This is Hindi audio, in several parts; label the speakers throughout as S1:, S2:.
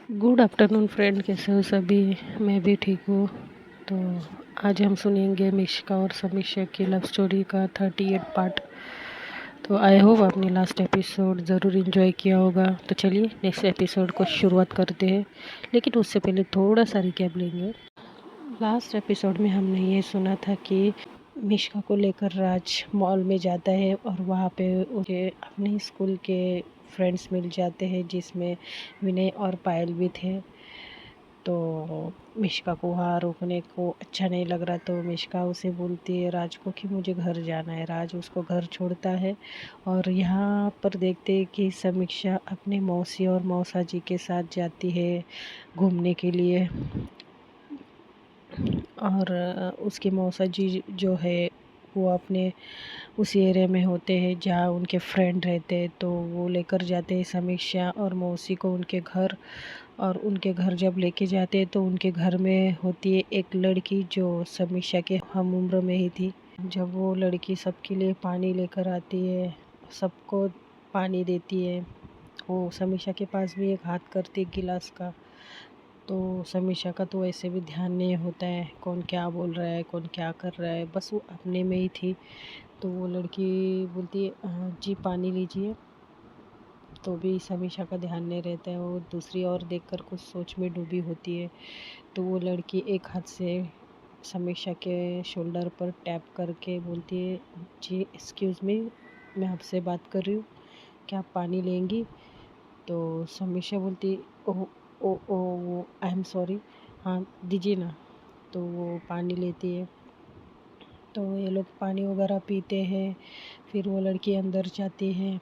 S1: गुड आफ्टरनून फ्रेंड, कैसे हो सभी। मैं भी ठीक हूँ। तो आज हम सुनेंगे मिश्का और समीक्षा की लव स्टोरी का 38 पार्ट। तो आई होप आपने लास्ट एपिसोड ज़रूर इन्जॉय किया होगा। तो चलिए नेक्स्ट एपिसोड को शुरुआत करते हैं, लेकिन उससे पहले थोड़ा सा रिकैप लेंगे। लास्ट एपिसोड में हमने ये सुना था कि मिश्का को लेकर राज मॉल में जाता है और वहाँ पे उसे अपने स्कूल के फ्रेंड्स मिल जाते हैं, जिसमें विनय और पायल भी थे। तो मिश्का को वहाँ रोकने को अच्छा नहीं लग रहा, तो मिश्का उसे बोलती है राज को कि मुझे घर जाना है। राज उसको घर छोड़ता है और यहाँ पर देखते हैं कि समीक्षा अपने मौसी और मौसा जी के साथ जाती है घूमने के लिए। और उसके मौसा जी जो है वो अपने उसी एरिया में होते हैं जहाँ उनके फ्रेंड रहते हैं, तो वो लेकर जाते हैं समीक्षा और मौसी को उनके घर। और उनके घर जब लेके जाते हैं तो उनके घर में होती है एक लड़की जो समीक्षा के हम उम्र में ही थी। जब वो लड़की सबके लिए पानी लेकर आती है, सबको पानी देती है, वो समीक्षा के पास भी एक हाथ करती है गिलास का। तो समीक्षा का तो ऐसे भी ध्यान नहीं होता है कौन क्या बोल रहा है, कौन क्या कर रहा है, बस वो अपने में ही थी। तो वो लड़की बोलती है जी पानी लीजिए, तो भी समीक्षा का ध्यान नहीं रहता है, वो दूसरी ओर देखकर कुछ सोच में डूबी होती है। तो वो लड़की एक हाथ से समीक्षा के शोल्डर पर टैप करके बोलती है जी एक्सक्यूज़ मी, मैं आपसे बात कर रही हूँ, क्या आप पानी लेंगी। तो समीक्षा बोलती ओह ओ ओ वो आई एम सॉरी, हाँ दीजिए ना। तो वो पानी लेती है। तो ये लोग पानी वगैरह पीते हैं, फिर वो लड़की अंदर जाती है।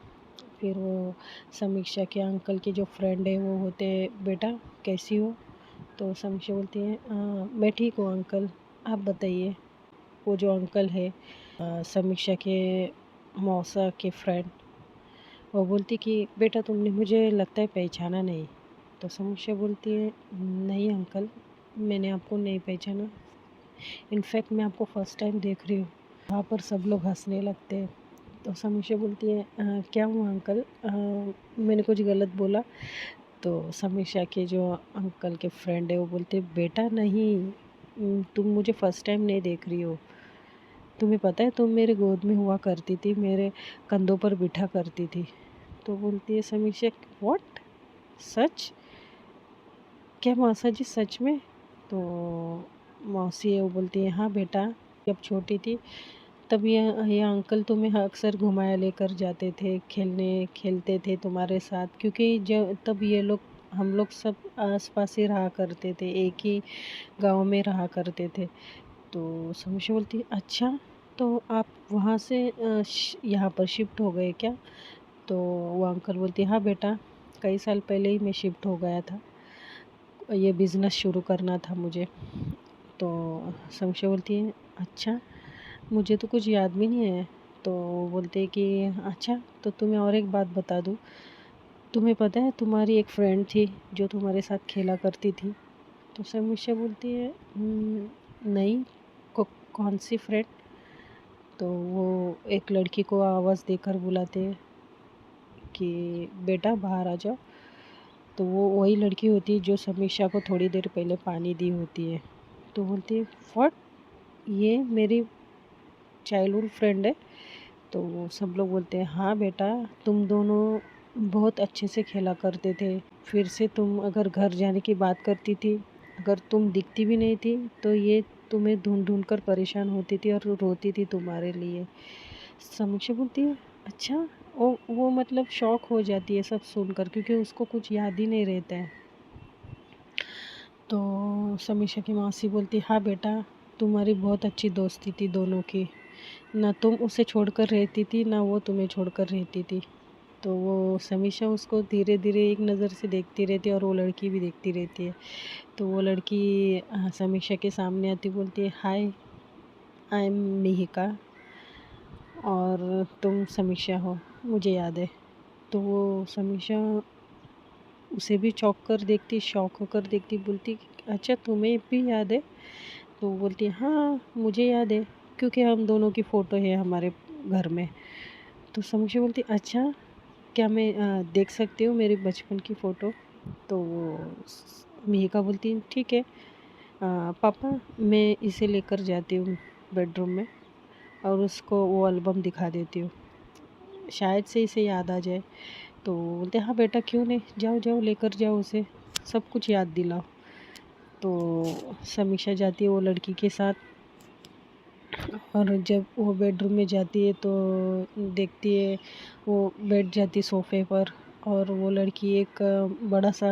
S1: फिर वो समीक्षा के अंकल के जो फ्रेंड है वो होते बेटा कैसी हो। तो समीक्षा बोलती है मैं ठीक हूँ अंकल, आप बताइए। वो जो अंकल है समीक्षा के मौसा के फ्रेंड, वो बोलती कि बेटा तुमने मुझे लगता है पहचाना नहीं। तो समीक्षा बोलती है नहीं अंकल, मैंने आपको नहीं पहचाना, इनफैक्ट मैं आपको फ़र्स्ट टाइम देख रही हूँ। वहाँ पर सब लोग हंसने लगते हैं। तो समीक्षा बोलती है क्या हुआ अंकल, मैंने कुछ गलत बोला। तो समीक्षा के जो अंकल के फ्रेंड है वो बोलते बेटा नहीं, तुम मुझे फ़र्स्ट टाइम नहीं देख रही हो, तुम्हें पता है तुम मेरे गोद में हुआ करती थी, मेरे कंधों पर बिठा करती थी। तो बोलती है समीक्षा व्हाट, सच, क्या मौसा जी सच में। तो मौसी है वो बोलती है हाँ बेटा, जब छोटी थी तब ये अंकल तुम्हें अक्सर घुमाया लेकर जाते थे, खेलते थे तुम्हारे साथ, क्योंकि जब तब ये लोग हम लोग सब आसपास ही रहा करते थे, एक ही गांव में रहा करते थे। तो समीक्षा बोलती अच्छा, तो आप वहाँ से यहाँ पर शिफ्ट हो गए क्या। तो वो अंकल बोलती हाँ बेटा, कई साल पहले ही मैं शिफ्ट हो गया था, ये बिज़नेस शुरू करना था मुझे। तो समीक्षा बोलती है अच्छा, मुझे तो कुछ याद भी नहीं है। तो बोलते हैं कि अच्छा, तो तुम्हें और एक बात बता दूँ, तुम्हें पता है तुम्हारी एक फ्रेंड थी जो तुम्हारे साथ खेला करती थी। तो समीक्षा बोलती है नहीं, कौन सी फ्रेंड। तो वो एक लड़की को आवाज़ देकर बुलाते हैं कि बेटा बाहर आ जाओ। तो वो वही लड़की होती है जो समीक्षा को थोड़ी देर पहले पानी दी होती है। तो बोलती है व्हाट, ये मेरी चाइल्डहुड फ्रेंड है। तो सब लोग बोलते हैं हाँ बेटा, तुम दोनों बहुत अच्छे से खेला करते थे, फिर से तुम अगर घर जाने की बात करती थी, अगर तुम दिखती भी नहीं थी तो ये तुम्हें ढूंढ ढूंढ कर परेशान होती थी और रोती थी तुम्हारे लिए। समीक्षा बोलती है अच्छा, वो मतलब शौक हो जाती है सब सुनकर, क्योंकि उसको कुछ याद ही नहीं रहता है। तो समीक्षा की मौसी बोलती हाँ बेटा, तुम्हारी बहुत अच्छी दोस्ती थी दोनों की, ना तुम उसे छोड़कर रहती थी ना वो तुम्हें छोड़कर रहती थी। तो वो समीक्षा उसको धीरे धीरे एक नज़र से देखती रहती है और वो लड़की भी देखती रहती है। तो वो लड़की समीक्षा के सामने आती बोलती है हाय, आई एम मिहिका और तुम समीक्षा हो, मुझे याद है। तो वो समीक्षा उसे भी शौक होकर देखती, बोलती अच्छा तुम्हें भी याद है। तो वो बोलती है हाँ मुझे याद है, क्योंकि हम दोनों की फ़ोटो है हमारे घर में। तो समीक्षा बोलती अच्छा, क्या मैं देख सकती हूँ मेरे बचपन की फ़ोटो। तो मेघा बोलती है ठीक है, पापा मैं इसे लेकर जाती हूँ बेडरूम में और उसको वो एल्बम दिखा देती हूँ, शायद से इसे याद आ जाए। तो बोलते हाँ बेटा क्यों नहीं, जाओ जाओ लेकर जाओ उसे, सब कुछ याद दिलाओ। तो समीक्षा जाती है वो लड़की के साथ, और जब वो बेडरूम में जाती है तो देखती है वो बैठ जाती सोफ़े पर, और वो लड़की एक बड़ा सा,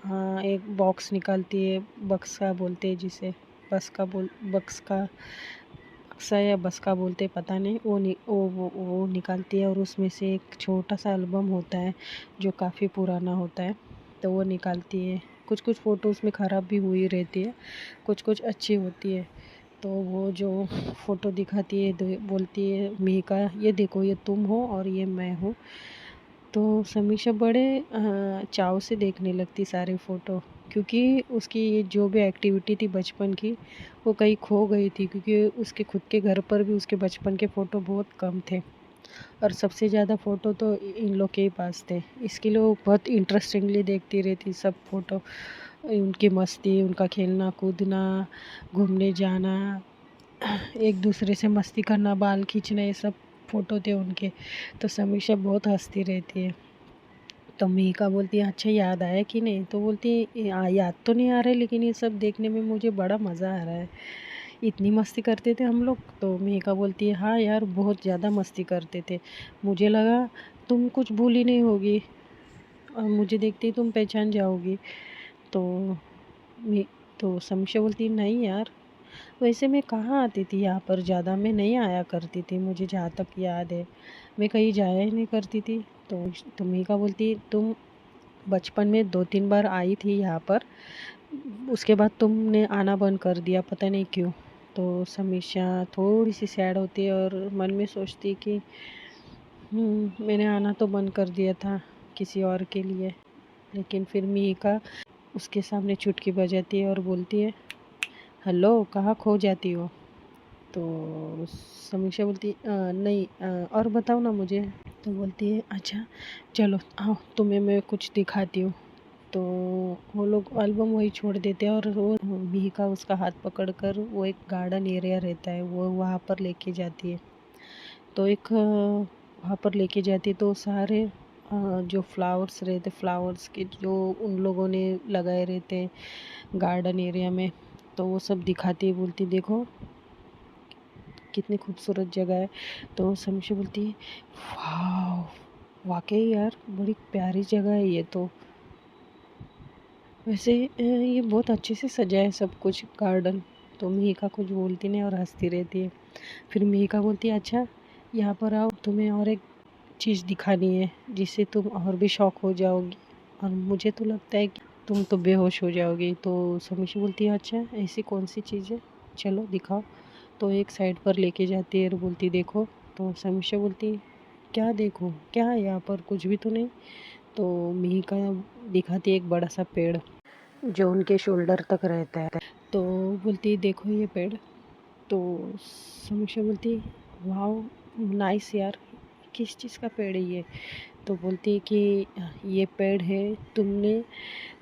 S1: हाँ, एक बॉक्स निकालती है, बक्सा बोलते हैं जिसे, बक्स का, बक्सा या बस्का बोलते हैं पता नहीं, वो निकालती है और उसमें से एक छोटा सा एल्बम होता है जो काफ़ी पुराना होता है, तो वो निकालती है। कुछ कुछ फ़ोटो उसमें ख़राब भी हुई रहती है, कुछ कुछ अच्छी होती है। तो वो जो फ़ोटो दिखाती है बोलती है मिहिका ये देखो ये तुम हो और ये मैं हूँ। तो समीक्षा बड़े चाव से देखने लगती सारी फ़ोटो, क्योंकि उसकी ये जो भी एक्टिविटी थी बचपन की वो कहीं खो गई थी, क्योंकि उसके खुद के घर पर भी उसके बचपन के फ़ोटो बहुत कम थे और सबसे ज़्यादा फ़ोटो तो इन लोग के ही पास थे। इसके लिए वो बहुत इंटरेस्टिंगली देखती रहती सब फ़ोटो, उनकी मस्ती, उनका खेलना कूदना, घूमने जाना, एक दूसरे से मस्ती करना, बाल खींचना, ये सब फ़ोटो थे उनके। तो समीक्षा बहुत हंसती रहती है। तो मिहिका बोलती है अच्छा याद आया कि नहीं, तो बोलती है याद तो नहीं आ रहा है लेकिन ये सब देखने में मुझे बड़ा मज़ा आ रहा है, इतनी मस्ती करते थे हम लोग। तो मिहिका बोलती है हाँ यार बहुत ज़्यादा मस्ती करते थे, मुझे लगा तुम कुछ भूली नहीं होगी और मुझे देखते ही तुम पहचान जाओगी। तो मी तो समीक्षा बोलती है नहीं यार, वैसे मैं कहाँ आती थी यहाँ पर ज़्यादा, मैं नहीं आया करती थी, मुझे जहाँ तक याद है मैं कहीं जाया ही नहीं करती थी। तो मिहिका बोलती तुम बचपन में 2-3 बार आई थी यहाँ पर, उसके बाद तुमने आना बंद कर दिया, पता नहीं क्यों। तो समीक्षा थोड़ी सी सैड होती है और मन में सोचती कि मैंने आना तो बंद कर दिया था किसी और के लिए। लेकिन फिर मिहिका उसके सामने चुटकी बजाती है और बोलती है हेलो कहाँ खो जाती हो। तो समीक्षा बोलती नहीं, और बताओ ना मुझे। तो बोलती है अच्छा चलो आओ तुम्हें मैं कुछ दिखाती हूँ। तो वो लोग एल्बम वही छोड़ देते हैं और वो मिहिका उसका हाथ पकड़कर वो एक गार्डन एरिया रहता है वो वहाँ पर लेके जाती है। तो एक वहाँ पर लेके जाती है तो सारे जो फ्लावर्स रहते, फ्लावर्स के जो उन लोगों ने लगाए रहते गार्डन एरिया में, तो वो सब दिखाती है, बोलती देखो कितनी खूबसूरत जगह है। तो समीक्षा बोलती है वाह वाकई यार बड़ी प्यारी जगह है ये तो, वैसे ये बहुत अच्छे से सजा है सब कुछ गार्डन। तो मिहिका कुछ बोलती नहीं और हंसती रहती है। फिर मिहिका बोलती है अच्छा यहाँ पर आओ तुम्हें और एक चीज़ दिखानी है जिससे तुम और भी शौक हो जाओगी, और मुझे तो लगता है कि तुम तो बेहोश हो जाओगी। तो समीक्षा बोलती है अच्छा ऐसी कौन सी चीज़ है, चलो दिखाओ। तो एक साइड पर लेके जाती है और बोलती देखो। तो समीक्षा बोलती क्या देखूँ, क्या है यहाँ पर, कुछ भी तो नहीं। तो मिहिका दिखाती है एक बड़ा सा पेड़ जो उनके शोल्डर तक रहता है। तो बोलती देखो ये पेड़। तो समीक्षा बोलती वाह नाइस यार, किस चीज़ का पेड़ है ये। तो बोलती है कि ये पेड़ है, तुमने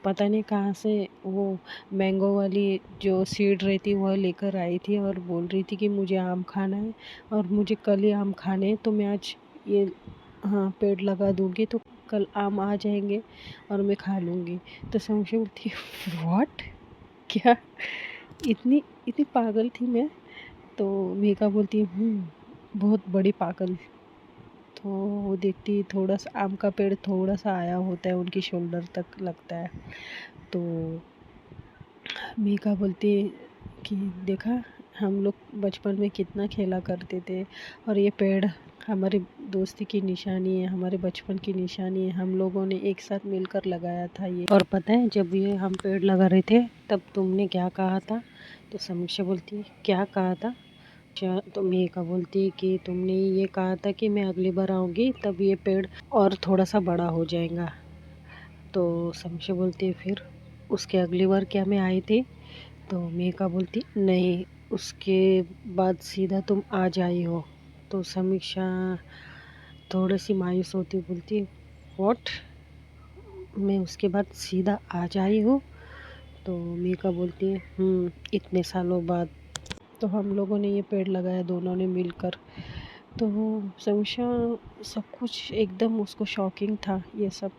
S1: पता नहीं कहाँ से वो मैंगो वाली जो सीड रहती वह लेकर आई थी और बोल रही थी कि मुझे आम खाना है और मुझे कल ही आम खाने हैं, तो मैं आज ये, हाँ, पेड़ लगा दूँगी तो कल आम आ जाएंगे और मैं खा लूँगी। तो समीक्षा बोलती है व्हाट, क्या, इतनी इतनी पागल थी मैं। तो मेघा बोलती है बहुत बड़ी पागल। तो वो देखती थोड़ा सा आम का पेड़ थोड़ा सा आया होता है उनकी शोल्डर तक लगता है। तो मेघा बोलती है कि देखा हम लोग बचपन में कितना खेला करते थे और ये पेड़ हमारी दोस्ती की निशानी है, हमारे बचपन की निशानी है, हम लोगों ने एक साथ मिलकर लगाया था ये। और पता है जब ये हम पेड़ लगा रहे थे तब तुमने क्या कहा था। तो समीक्षा बोलती है क्या कहा था। अच्छा तो मेघा बोलती है कि तुमने ये कहा था कि मैं अगली बार आऊँगी तब ये पेड़ और थोड़ा सा बड़ा हो जाएगा। तो समीक्षा बोलती है फिर उसके अगली बार क्या मैं आई थी। तो मेघा बोलती नहीं, उसके बाद सीधा तुम आज आई हो। तो समीक्षा थोड़ी सी मायूस होती बोलती व्हाट, मैं उसके बाद सीधा आज आई हूँ। तो मीका बोलती है इतने सालों बाद तो हम लोगों ने ये पेड़ लगाया दोनों ने मिलकर। तो समीक्षा सब कुछ एकदम उसको शॉकिंग था ये सब।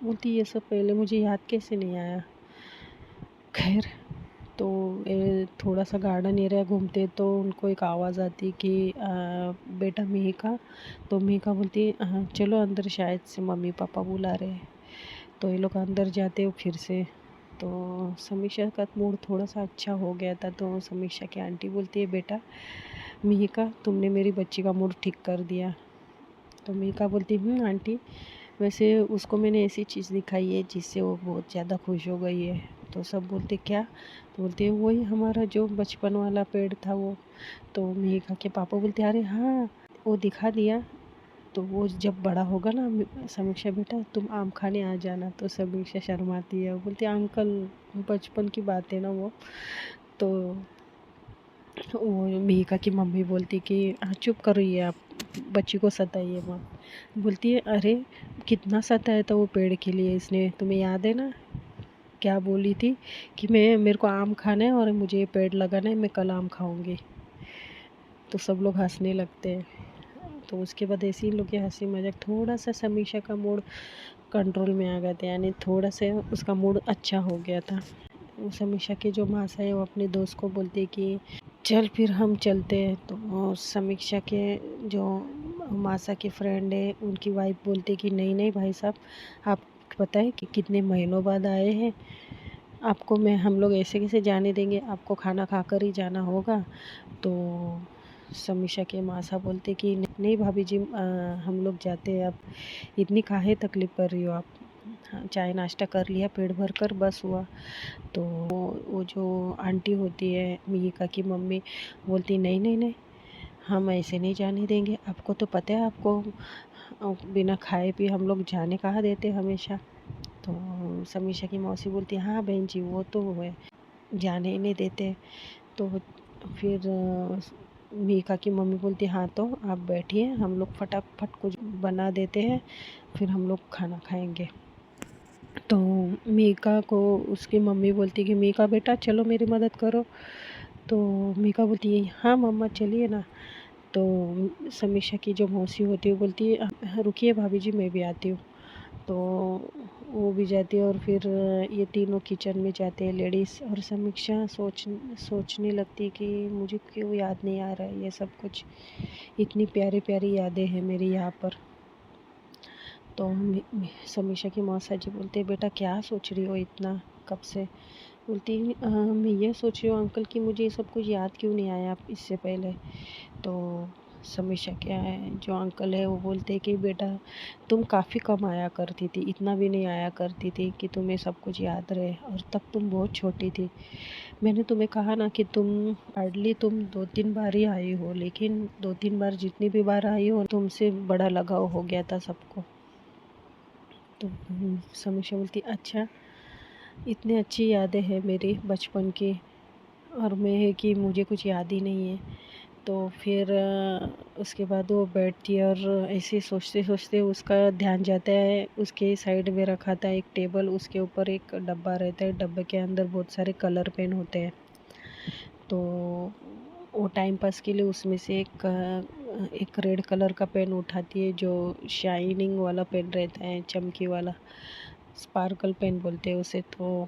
S1: बोलती ये सब पहले मुझे याद कैसे नहीं आया। खैर, तो थोड़ा सा गार्डन एरिया घूमते तो उनको एक आवाज़ आती कि बेटा मीका। तो मीका बोलती चलो अंदर, शायद से मम्मी पापा बुला रहे हैं। तो ये लोग अंदर जाते हो फिर से। तो समीक्षा का मूड थोड़ा सा अच्छा हो गया था। तो समीक्षा की आंटी बोलती है बेटा मीका, तुमने मेरी बच्ची का मूड ठीक कर दिया। तो मीका बोलती आंटी, वैसे उसको मैंने ऐसी चीज़ दिखाई है जिससे वो बहुत ज़्यादा खुश हो गई है। तो सब बोलते क्या। तो बोलते हैं वही हमारा जो बचपन वाला पेड़ था वो। तो मीका के पापा बोलते अरे हाँ, वो दिखा दिया। तो वो जब बड़ा होगा ना समीक्षा बेटा तुम आम खाने आ जाना। तो समीक्षा शर्माती है, बोलती अंकल बचपन की बात है ना वो। तो वो मीका की मम्मी बोलती कि चुप करो ये आप बच्ची को सताइए मत। बोलती है अरे कितना सताया था वो पेड़ के लिए इसने, तुम्हें याद है ना क्या बोली थी कि मेरे को आम खाना है और मुझे ये पेड़ लगाना है, मैं कल आम खाऊंगी। तो सब लोग हंसने लगते हैं। तो उसके बाद ऐसे ही लोग के हंसी मजाक थोड़ा सा समीक्षा का मूड कंट्रोल में आ गया था, यानी थोड़ा सा उसका मूड अच्छा हो गया था। वो समीक्षा के जो मासा है वो अपने दोस्त को बोलते कि चल फिर हम चलते हैं। तो समीक्षा के जो मासा की फ्रेंड है उनकी वाइफ बोलती कि नहीं नहीं भाई साहब, आप पता है कि कितने महीनों बाद आए हैं, आपको मैं हम लोग ऐसे कैसे जाने देंगे, आपको खाना खाकर ही जाना होगा। तो समीक्षा के मासा बोलते कि नहीं भाभी जी, हम लोग जाते हैं, आप इतनी काहे तकलीफ़ कर रही हो आप। हाँ, चाय नाश्ता कर लिया पेट भर कर बस हुआ। तो वो जो आंटी होती है मीका की मम्मी बोलती नहीं नहीं नहीं, हम ऐसे नहीं जाने देंगे, आपको तो पता है आपको बिना खाए पिए हम लोग जाने कहाँ देते हमेशा। तो समीक्षा की मौसी बोलती हाँ बहन जी वो तो है, जाने ही नहीं देते। तो फिर मीका की मम्मी बोलती हाँ तो आप बैठिए, हम लोग फटाफट कुछ बना देते हैं, फिर हम लोग खाना खाएंगे। तो मीका को उसकी मम्मी बोलती कि मीका बेटा चलो मेरी मदद करो। तो मीका बोलती है हाँ मम्मा चलिए ना। तो समीक्षा की जो मौसी होती है वो बोलती है रुकिए भाभी जी मैं भी आती हूँ। तो वो भी जाती है और फिर ये तीनों किचन में जाते हैं लेडीज़। और समीक्षा सोचने लगती है कि मुझे क्यों याद नहीं आ रहा है ये सब कुछ, इतनी प्यारी प्यारी यादें हैं मेरी यहाँ पर। तो समीक्षा की मौसा जी बोलते बेटा क्या सोच रही हो इतना कब से। बोलती मैं ये सोच रही हूँ अंकल कि मुझे ये सब कुछ याद क्यों नहीं आया आप इससे पहले। तो समीक्षा क्या है जो अंकल है वो बोलते हैं कि बेटा तुम काफ़ी कम आया करती थी, इतना भी नहीं आया करती थी कि तुम्हें सब कुछ याद रहे, और तब तुम बहुत छोटी थी। मैंने तुम्हें कहा ना कि तुम हार्डली तुम 2-3 बार ही आई हो, लेकिन 2-3 बार जितनी भी बार आई हो तुमसे बड़ा लगाव हो गया था सबको। तो समीक्षा बोलती अच्छा, इतनी अच्छी यादें हैं मेरी बचपन की और मैं है कि मुझे कुछ याद ही नहीं है। तो फिर उसके बाद वो बैठती है और ऐसे सोचते सोचते उसका ध्यान जाता है, उसके साइड में रखा था एक टेबल, उसके ऊपर एक डब्बा रहता है, डब्बे के अंदर बहुत सारे कलर पेन होते हैं। तो वो टाइम पास के लिए उसमें से एक रेड कलर का पेन उठाती है जो शाइनिंग वाला पेन रहता है, चमकी वाला, स्पार्कल पेन बोलते हैं उसे। तो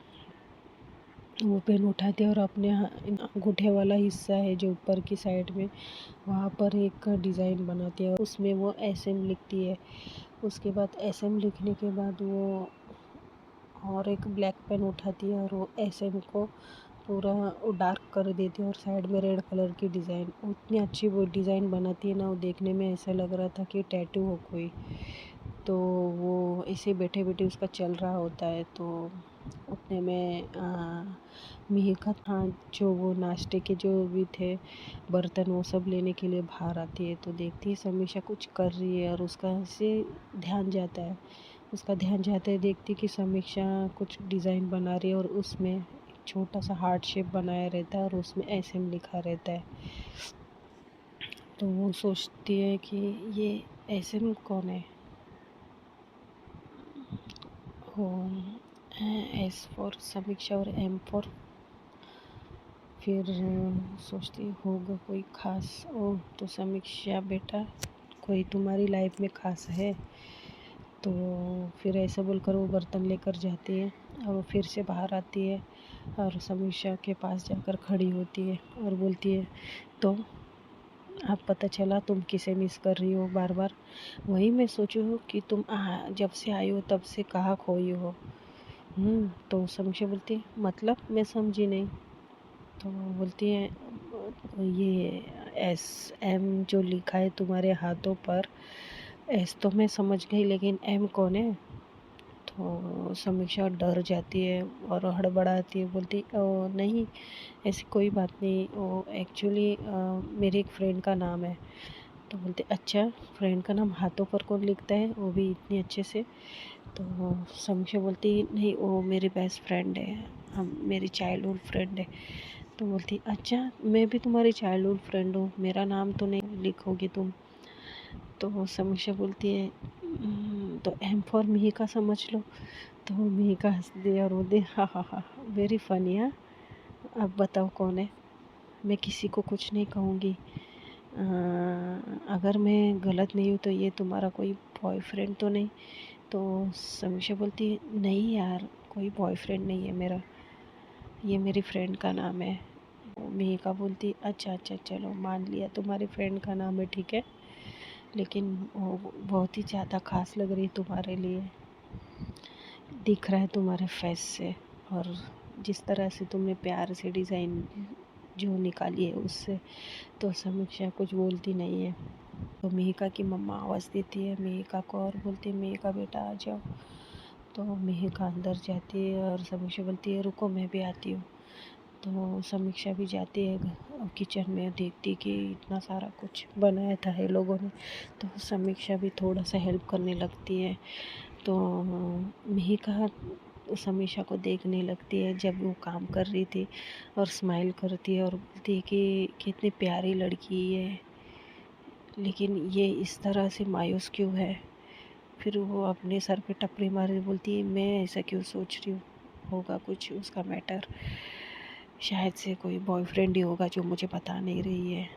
S1: वो पेन उठाती है और अपने अंगूठे वाला हिस्सा है जो ऊपर की साइड में, वहाँ पर एक डिज़ाइन बनाती है और उसमें वो SM लिखती है। उसके बाद SM लिखने के बाद वो और एक ब्लैक पेन उठाती है और वो SM को पूरा वो डार्क कर देती है और साइड में रेड कलर की डिज़ाइन, उतनी अच्छी वो डिज़ाइन बनाती है ना, वो देखने में ऐसा लग रहा था कि टैटू हो कोई। तो वो ऐसे बैठे बैठे उसका चल रहा होता है। तो उतने में मिहिका हाँ जो वो नाश्ते के जो भी थे बर्तन वो सब लेने के लिए बाहर आती है। तो देखती है समीक्षा कुछ कर रही है और उसका ऐसे ध्यान जाता है, उसका ध्यान जाते ही देखती कि समीक्षा कुछ डिज़ाइन बना रही है और उसमें एक छोटा सा हार्ट शेप बनाया रहता है और उसमें SM लिखा रहता है। तो वो सोचती है कि ये SM कौन है। एस फॉर समीक्षा और एम फॉर फिर सोचती होगा कोई खास। ओ तो समीक्षा बेटा कोई तुम्हारी लाइफ में खास है। तो फिर ऐसा बोलकर वो बर्तन लेकर जाती है और वो फिर से बाहर आती है और समीक्षा के पास जाकर खड़ी होती है और बोलती है तो अब पता चला तुम किसे मिस कर रही हो बार बार। वही मैं सोचूं कि तुम जब से आई हो तब से कहाँ खोई हो। तो समीक्षा बोलती है मतलब मैं समझी नहीं। तो बोलती है ये एस एम जो लिखा है तुम्हारे हाथों पर, एस तो मैं समझ गई लेकिन एम कौन है। तो समीक्षा डर जाती है और हड़बड़ाती है, बोलती नहीं ऐसी कोई बात नहीं, वो एक्चुअली मेरी एक फ्रेंड का नाम है। तो बोलते अच्छा फ्रेंड का नाम हाथों पर कौन लिखता है वो भी इतनी अच्छे से। तो समीक्षा बोलती नहीं वो मेरी बेस्ट फ्रेंड है, हम मेरी चाइल्डहुड फ्रेंड है। तो बोलती अच्छा मैं भी तुम्हारी चाइल्डहुड फ्रेंड हूँ, मेरा नाम तो नहीं लिखोगी तुम। तो समीक्षा बोलती है तो एम फॉर मिहिका समझ लो। तो मिहिका हंस दी और बोलती हा वेरी फनी। हाँ अब बताओ कौन है। मैं किसी को कुछ नहीं कहूँगी। अगर मैं गलत नहीं हूँ तो ये तुम्हारा कोई बॉयफ्रेंड तो नहीं। तो समीक्षा बोलती नहीं यार कोई बॉयफ्रेंड नहीं है मेरा, ये मेरी फ्रेंड का नाम है। मिहिका बोलती अच्छा अच्छा चलो मान लिया तुम्हारी फ्रेंड का नाम है ठीक है, लेकिन वो बहुत ही ज़्यादा खास लग रही तुम्हारे लिए, दिख रहा है तुम्हारे फेस से और जिस तरह से तुमने प्यार से डिज़ाइन जो निकाली है उससे। तो समीक्षा कुछ बोलती नहीं है। तो मिहिका की मम्मा आवाज़ देती है मिहिका को और बोलती है मिहिका बेटा आ जाओ। तो मिहिका अंदर जाती है और समीक्षा बोलती है रुको मैं भी आती हूँ। तो समीक्षा भी जाती है किचन में, देखती कि इतना सारा कुछ बनाया था ये लोगों ने। तो समीक्षा भी थोड़ा सा हेल्प करने लगती है। तो मिहिका समीक्षा को देखने लगती है जब वो काम कर रही थी और स्माइल करती है और बोलती है कि कितनी प्यारी लड़की है, लेकिन ये इस तरह से मायूस क्यों है। फिर वो अपने सर पे टपरी मार बोलती है मैं ऐसा क्यों सोच रही हूँ, होगा कुछ उसका मैटर, शायद से कोई बॉयफ्रेंड ही होगा जो मुझे बता नहीं रही है।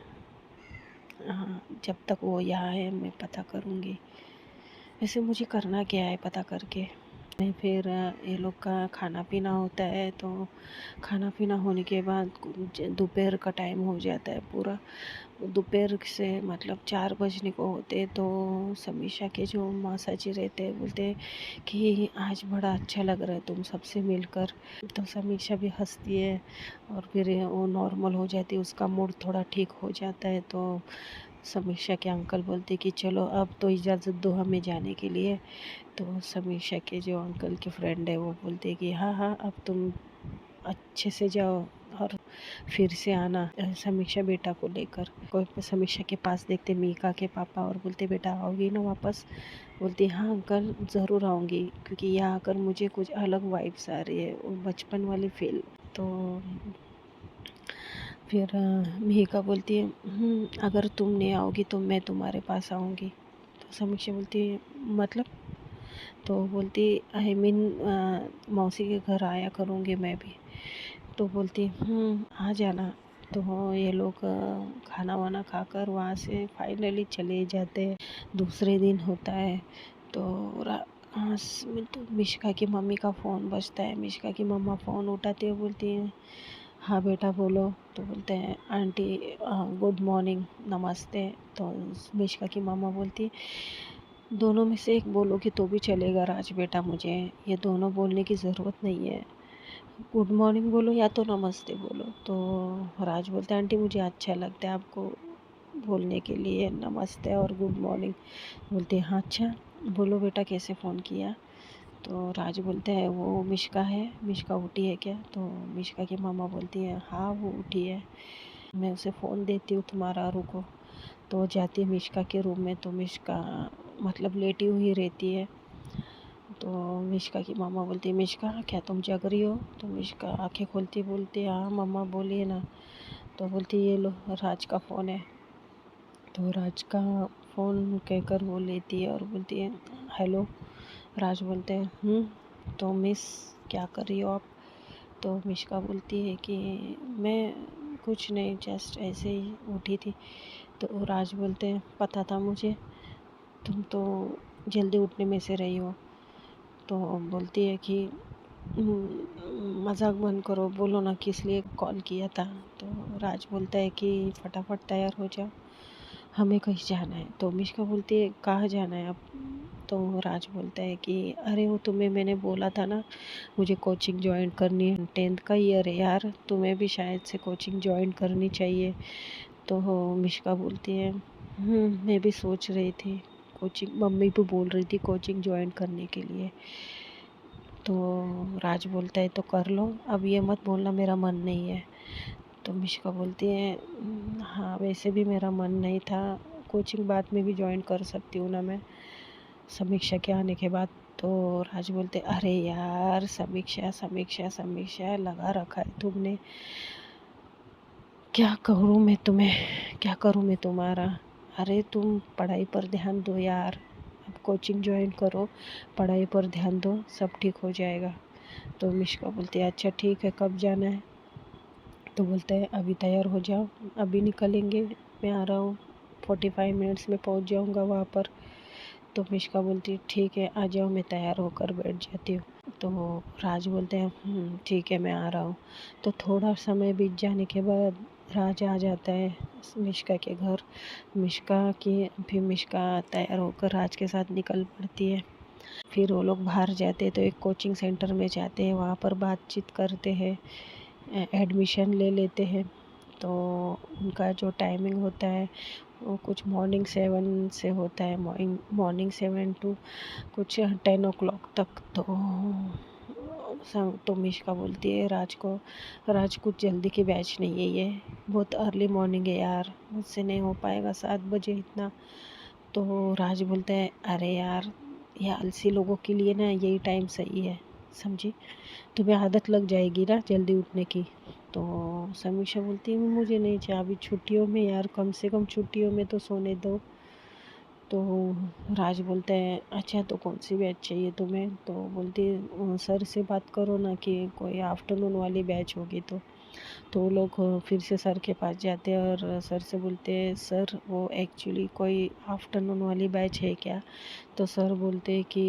S1: हाँ जब तक वो यहाँ है मैं पता करूँगी। वैसे मुझे करना क्या है पता करके। फिर ये लोग का खाना पीना होता है। तो खाना पीना होने के बाद दोपहर का टाइम हो जाता है पूरा। दोपहर से मतलब 4 बजने को होते। तो समीक्षा के जो मासा जी रहते हैं बोलते हैं कि आज बड़ा अच्छा लग रहा है तुम सबसे मिलकर। तो समीक्षा भी हंसती है और फिर वो नॉर्मल हो जाती है, उसका मूड थोड़ा ठीक हो जाता है। तो समीक्षा के अंकल बोलते कि चलो अब तो इजाज़त दो हमें जाने के लिए। तो समीक्षा के जो अंकल के फ्रेंड है वो बोलते कि हाँ अब तुम अच्छे से जाओ और फिर से आना समीक्षा बेटा को लेकर। कोई समीक्षा के पास देखते मीका के पापा और बोलते बेटा आओगी ना वापस। बोलती हाँ अंकल ज़रूर आऊँगी, क्योंकि यहाँ आकर मुझे कुछ अलग वाइब्स आ रही है, वो बचपन वाली फील। तो फिर मिहिका बोलती है अगर तुम नहीं आओगी तो मैं तुम्हारे पास आऊँगी। तो समीक्षा बोलती है मतलब। तो बोलती आई मीन मौसी के घर आया करूँगी मैं भी। तो बोलती आ जाना। तो ये लोग खाना वाना खाकर वहाँ से फाइनली चले जाते हैं। दूसरे दिन होता है तो तो मिश्का की मम्मी का फ़ोन बजता है। मिश्का की मम्मा फ़ोन उठाती है, बोलती है हाँ बेटा बोलो। तो बोलते हैं आंटी गुड मॉर्निंग नमस्ते। तो मिश्का की मम्मा बोलती दोनों में से एक बोलोगी तो भी चलेगा राज बेटा, मुझे ये दोनों बोलने की ज़रूरत नहीं है, गुड मॉर्निंग बोलो या तो नमस्ते बोलो। तो राज बोलते हैं आंटी मुझे अच्छा लगता है आपको बोलने के लिए नमस्ते और गुड मॉर्निंग। बोलते हैं हाँ अच्छा बोलो बेटा कैसे फ़ोन किया। तो राज बोलते हैं वो मिश्का है, मिश्का उठी है क्या। तो मिश्का की मामा बोलती है हाँ वो उठी है, मैं उसे फ़ोन देती हूँ तुम्हारा, रुको। तो जाती है मिश्का के रूम में। तो मिश्का मतलब लेटी हुई रहती है। तो मिश्का की मामा बोलती है मिश्का क्या तुम जग रही हो। तो मिश्का आंखें खोलती बोलती हाँ मम्मा बोलिए ना। तो बोलती ये लो राज का फ़ोन है। तो राज का फ़ोन कहकर वो लेती है और बोलती है हेलो। राज बोलते हैं तो मिस क्या कर रही हो आप? तो मिष्का बोलती है कि मैं कुछ नहीं, जस्ट ऐसे ही उठी थी। तो राज बोलते हैं पता था मुझे, तुम तो जल्दी उठने में से रही हो। तो बोलती है कि मजाक बंद करो, बोलो ना किस लिए कॉल किया था। तो राज बोलता है कि फटाफट तैयार हो जाओ, हमें कहीं जाना है। तो मिष्का बोलती है कहाँ जाना है अब? तो राज बोलता है कि अरे वो तुम्हें मैंने बोला था ना, मुझे कोचिंग ज्वाइन करनी है, 10th का ईयर है यार, तुम्हें भी शायद से कोचिंग ज्वाइन करनी चाहिए। तो मिष्का बोलती है मैं भी सोच रही थी कोचिंग, मम्मी भी बोल रही थी कोचिंग ज्वाइन करने के लिए। तो राज बोलता है तो कर लो, अब ये मत बोलना मेरा मन नहीं है। तो मिष्का बोलती है हाँ वैसे भी मेरा मन नहीं था, कोचिंग बाद में भी ज्वाइन कर सकती हूँ ना मैं, समीक्षा के आने के बाद। तो राज बोलते अरे यार समीक्षा समीक्षा समीक्षा लगा रखा है तुमने, क्या करूँ मैं तुम्हें, क्या करूँ मैं तुम्हारा? अरे तुम पढ़ाई पर ध्यान दो यार, अब कोचिंग ज्वाइन करो, पढ़ाई पर ध्यान दो, सब ठीक हो जाएगा। तो मिष्का बोलती है अच्छा ठीक है, कब जाना है? तो बोलते हैं अभी तैयार हो जाओ, अभी निकलेंगे, मैं आ रहा हूँ, 45 मिनट्स में पहुँच जाऊँगा वहाँ पर। तो मिष्का बोलती है ठीक है आ जाओ, मैं तैयार होकर बैठ जाती हूँ। तो राज बोलते हैं ठीक है मैं आ रहा हूँ। तो थोड़ा समय बीत जाने के बाद राज आ जाता है मिष्का के घर। फिर मिष्का तैयार होकर राज के साथ निकल पड़ती है। फिर वो लोग बाहर जाते हैं तो एक कोचिंग सेंटर में जाते हैं, वहाँ पर बातचीत करते हैं, एडमिशन ले लेते हैं। तो उनका जो टाइमिंग होता है वो कुछ मॉर्निंग 7 से होता है, मॉर्निंग 7 टू कुछ 10 o'clock तक। तो मिष्का बोलती है राज को, राज कुछ जल्दी की बैच नहीं है, ये बहुत अर्ली मॉर्निंग है यार, मुझसे नहीं हो पाएगा 7 बजे इतना। तो राज बोलता है अरे यार ये आलसी लोगों के लिए ना यही टाइम सही है, समझी, तुम्हें आदत लग जाएगी ना जल्दी उठने की। तो समीक्षा बोलती है मुझे नहीं चाहिए अभी छुट्टियों में यार, कम से कम छुट्टियों में तो सोने दो। तो राज बोलता है अच्छा तो कौन सी बैच चाहिए तुम्हें? तो बोलती है सर से बात करो ना कि कोई आफ्टरनून वाली बैच होगी। तो वो लोग फिर से सर के पास जाते हैं और सर से बोलते हैं सर वो एक्चुअली कोई आफ्टरनून वाली बैच है क्या? तो सर बोलते हैं कि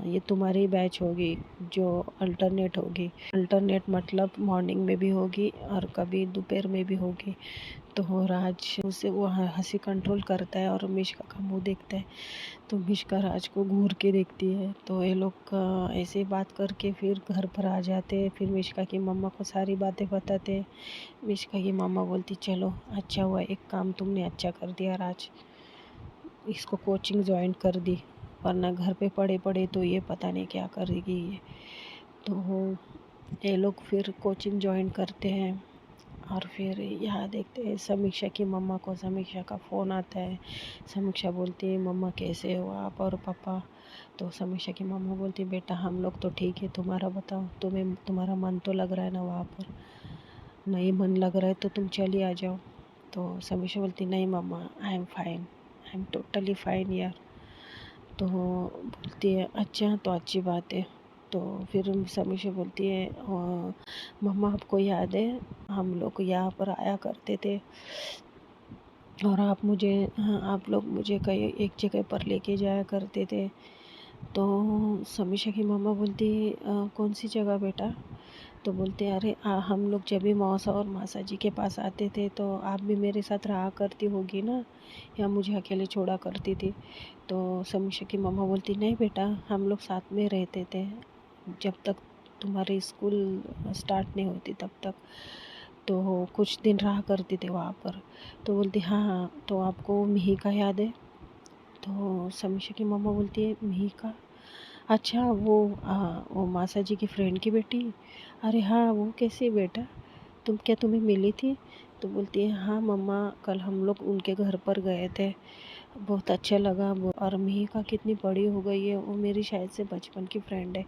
S1: ये तुम्हारी बैच होगी जो अल्टरनेट होगी, अल्टरनेट मतलब मॉर्निंग में भी होगी और कभी दोपहर में भी होगी। तो राज उसे वो हंसी कंट्रोल करता है और मिष्का का मुंह देखता है। तो मिष्का राज को घूर के देखती है। तो ये लोग ऐसे ही बात करके फिर घर पर आ जाते हैं। फिर मिष्का की मम्मा को सारी बातें बताते हैं। मिष्का की मम्मा बोलती चलो अच्छा हुआ, एक काम तुमने अच्छा कर दिया राज, इसको कोचिंग ज्वाइन कर दी, वरना घर पे पड़े पड़े तो ये पता नहीं क्या करेगी ये। तो ये लोग फिर कोचिंग ज्वाइन करते हैं और फिर यहाँ देखते हैं समीक्षा की मम्मा को, समीक्षा का फ़ोन आता है। समीक्षा बोलती है मम्मा कैसे हो आप और पापा? तो समीक्षा की मम्मा बोलती है बेटा हम लोग तो ठीक है, तुम्हारा बताओ, तुम्हें तुम्हारा मन तो लग रहा है ना वहाँ पर? नहीं मन लग रहा है तो तुम चली आ जाओ। तो समीक्षा बोलती नहीं मम्मा I am fine, I am totally fine यार। तो बोलती है अच्छा तो अच्छी बात है। तो फिर समीक्षा बोलती है मम्मा आपको याद है हम लोग यहाँ पर आया करते थे और आप मुझे, हाँ आप लोग मुझे कहीं एक जगह पर लेके जाया करते थे। तो समीक्षा की मम्मा बोलती कौन सी जगह बेटा? तो बोलते अरे हम लोग जब भी मौसा और मासा जी के पास आते थे तो आप भी मेरे साथ रहा करती होगी ना, या मुझे अकेले छोड़ा करती थी? तो समीक्षा की मम्मा बोलती नहीं बेटा हम लोग साथ में रहते थे जब तक तुम्हारी स्कूल स्टार्ट नहीं होती तब तक, तो कुछ दिन रहा करते थे वहाँ पर। तो बोलती हाँ हाँ तो आपको मिहिका याद है? तो समीक्षा की मम्मा बोलती है मिहिका, अच्छा वो मासा जी की फ्रेंड की बेटी, अरे हाँ वो कैसी है बेटा, क्या तुम्हें मिली थी? तो बोलती है हाँ मम्मा कल हम लोग उनके घर पर गए थे, बहुत अच्छा लगा वो, और मिहिका कितनी बड़ी हो गई है, वो मेरी शायद से बचपन की फ्रेंड है।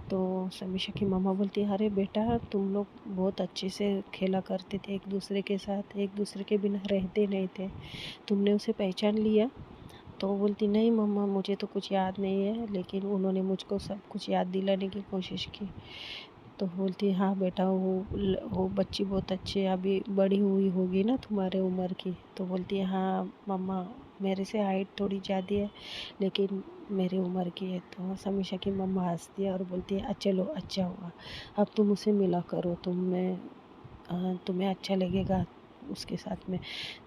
S1: तो समीक्षा की मम्मा बोलती है अरे बेटा तुम लोग बहुत अच्छे से खेला करते थे एक दूसरे के साथ, एक दूसरे के बिना रहते नहीं थे, तुमने उसे पहचान लिया? तो वो बोलती नहीं मम्मा मुझे तो कुछ याद नहीं है, लेकिन उन्होंने मुझको सब कुछ याद दिलाने की कोशिश की। तो बोलती हाँ बेटा वो बच्ची बहुत अच्छी है, अभी बड़ी हुई होगी ना तुम्हारे उम्र की। तो बोलती है हाँ मम्मा मेरे से हाइट थोड़ी ज़्यादा है, लेकिन मेरी उम्र की है। तो समीक्षा की मम्मा हंसती है और बोलती है चलो अच्छा हुआ, अब तुम उसे मिला करो, तुम्हें अच्छा लगेगा उसके साथ में।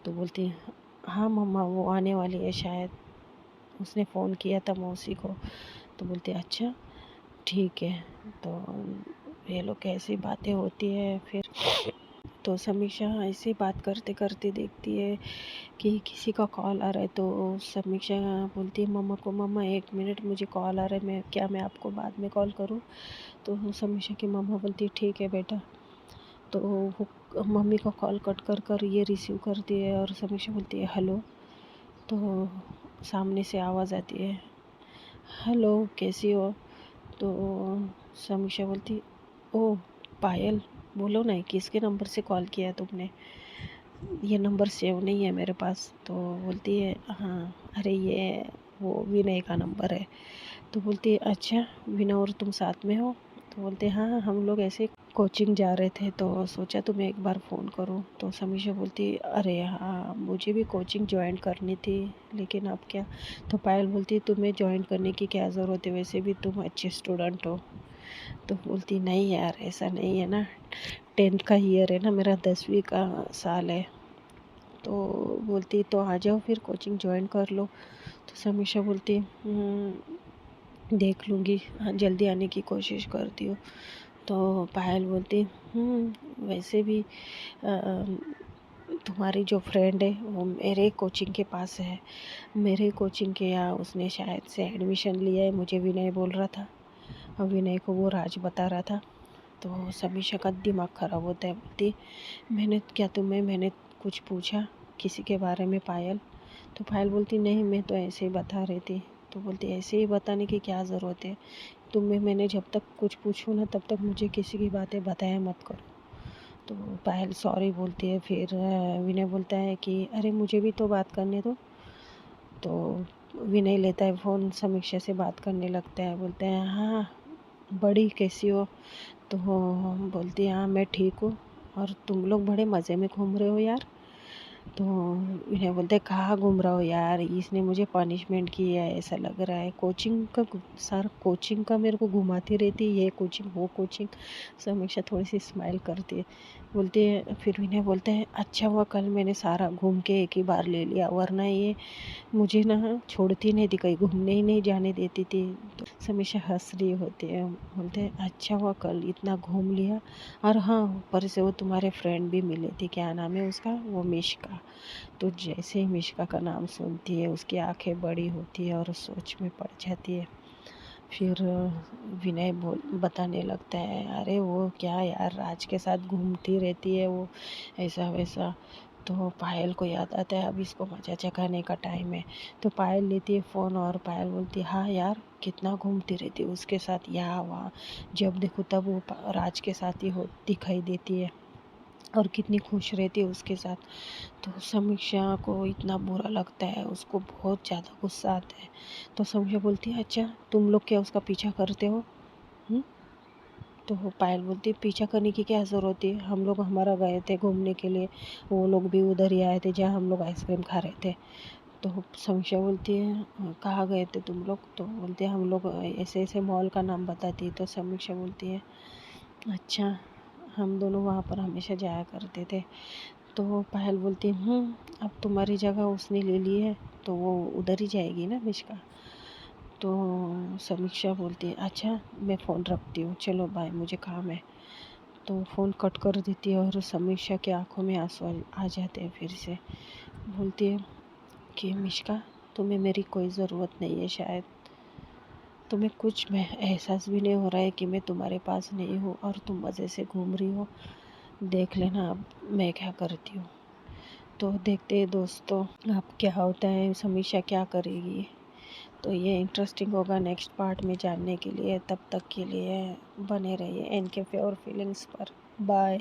S1: तो बोलती है हाँ मम्मा वो आने वाली है शायद, उसने फ़ोन किया था मौसी को। तो बोलती है अच्छा ठीक है। तो ये लोग कैसी बातें होती है फिर। तो समीक्षा ऐसे बात करते करते देखती है कि किसी का कॉल आ रहा है। तो समीक्षा बोलती है मम्मा को, मम्मा 1 मिनट मुझे कॉल आ रहा है, मैं आपको बाद में कॉल करूँ। तो समीक्षा की मम्मा बोलती है ठीक है बेटा। तो वो मम्मी का कॉल कट कर कर ये रिसीव करती है और समीक्षा बोलती है हेलो। तो सामने से आवाज़ आती है हेलो कैसी हो। तो समीक्षा बोलती ओ पायल, बोलो ना किसके नंबर से कॉल किया तुमने, ये नंबर सेव नहीं है मेरे पास। तो बोलती है हाँ अरे ये वो विनय का नंबर है। तो बोलती है अच्छा विनय और तुम साथ में हो। तो बोलते हैं हाँ हम लोग ऐसे कोचिंग जा रहे थे तो सोचा तुम्हें एक बार फ़ोन करूं। तो समीक्षा बोलती अरे हाँ मुझे भी कोचिंग ज्वाइन करनी थी, लेकिन अब क्या। तो पायल बोलती तुम्हें ज्वाइन करने की क्या ज़रूरत है, वैसे भी तुम अच्छे स्टूडेंट हो। तो बोलती नहीं यार ऐसा नहीं है ना, 10th का ईयर है ना मेरा, 10वीं का साल है। तो बोलती तो आ जाओ फिर कोचिंग ज्वाइन कर लो। तो समीक्षा बोलती देख लूँगी, हाँ जल्दी आने की कोशिश करती हूँ। तो पायल बोलती वैसे भी तुम्हारी जो फ्रेंड है वो मेरे कोचिंग के पास है, मेरे कोचिंग के यहाँ उसने शायद से एडमिशन लिया है, मुझे विनय बोल रहा था और विनय को वो राज बता रहा था। तो समीक्षा का दिमाग ख़राब होता है, बोलती मैंने कुछ पूछा किसी के बारे में पायल। तो पायल बोलती नहीं मैं तो ऐसे ही बता रही थी। तो बोलती ऐसे ही बताने की क्या ज़रूरत है, मैंने जब तक कुछ पूछूँ ना तब तक मुझे किसी की बातें बताया मत करो। तो पायल सॉरी बोलती है। फिर विनय बोलता है कि अरे मुझे भी तो बात करने दो। तो विनय लेता है फ़ोन, समीक्षा से बात करने लगता है, बोलते हैं हाँ बड़ी कैसी हो। तो बोलती है हाँ मैं ठीक हूँ, और तुम लोग बड़े मज़े में घूम रहे हो यार। तो इन्हें बोलते हैं कहाँ घूम रहा हो यार, इसने मुझे पनिशमेंट की है ऐसा लग रहा है, कोचिंग का मेरे को घुमाती रहती है, ये कोचिंग वो कोचिंग। समीक्षा थोड़ी सी स्माइल करती है, बोलती है फिर इन्हें बोलते हैं अच्छा हुआ कल मैंने सारा घूम के एक ही बार ले लिया, वरना ये मुझे ना छोड़ती नहीं थी, कहीं घूमने ही नहीं जाने देती थी। तो समीक्षा हंस रही होती है, बोलते हैं अच्छा हुआ कल इतना घूम लिया। और हाँ ऊपर से वो तुम्हारे फ्रेंड भी मिले थे, क्या नाम है उसका, वो मिश्का। तो जैसे ही मिश्का का नाम सुनती है उसकी आंखें बड़ी होती है और सोच में पड़ जाती है। फिर विनय बताने लगता है अरे वो क्या यार राज के साथ घूमती रहती है वो, ऐसा वैसा। तो पायल को याद आता है अब इसको मजा चखाने का टाइम है। तो पायल लेती है फ़ोन और पायल बोलती है हाँ यार कितना घूमती रहती है उसके साथ यहाँ वहाँ, जब देखो तब वो राज के साथ ही हो दिखाई देती है और कितनी खुश रहती है उसके साथ। तो समीक्षा को इतना बुरा लगता है, उसको बहुत ज़्यादा गुस्सा आता है। तो समीक्षा बोलती है अच्छा तुम लोग क्या उसका पीछा करते हो। हुँ? तो पायल बोलती है पीछा करने की क्या ज़रूरत है, हम लोग हमारा गए थे घूमने के लिए, वो लोग भी उधर ही आए थे जहाँ हम लोग आइसक्रीम खा रहे थे। तो समीक्षा बोलती है कहाँ गए थे तुम लोग। तो बोलते हैं हम लोग ऐसे ऐसे मॉल का नाम बताती है। तो समीक्षा बोलती है अच्छा हम दोनों वहाँ पर हमेशा जाया करते थे। तो पायल बोलती है अब तुम्हारी जगह उसने ले ली है तो वो उधर ही जाएगी ना मिश्का। तो समीक्षा बोलती है अच्छा मैं फ़ोन रखती हूँ, चलो बाय मुझे काम है। तो फ़ोन कट कर देती है और समीक्षा की आंखों में आंसू आ जाते हैं फिर से। बोलती है कि मिश्का तुम्हें मेरी कोई ज़रूरत नहीं है, शायद तुम्हें कुछ में एहसास भी नहीं हो रहा है कि मैं तुम्हारे पास नहीं हूँ और तुम मज़े से घूम रही हो। देख लेना अब मैं क्या करती हूँ। तो देखते हैं दोस्तों अब क्या होता है, समीक्षा क्या करेगी। तो ये इंटरेस्टिंग होगा नेक्स्ट पार्ट में जानने के लिए। तब तक के लिए बने रहिए एनके और फीलिंग्स पर। बाय।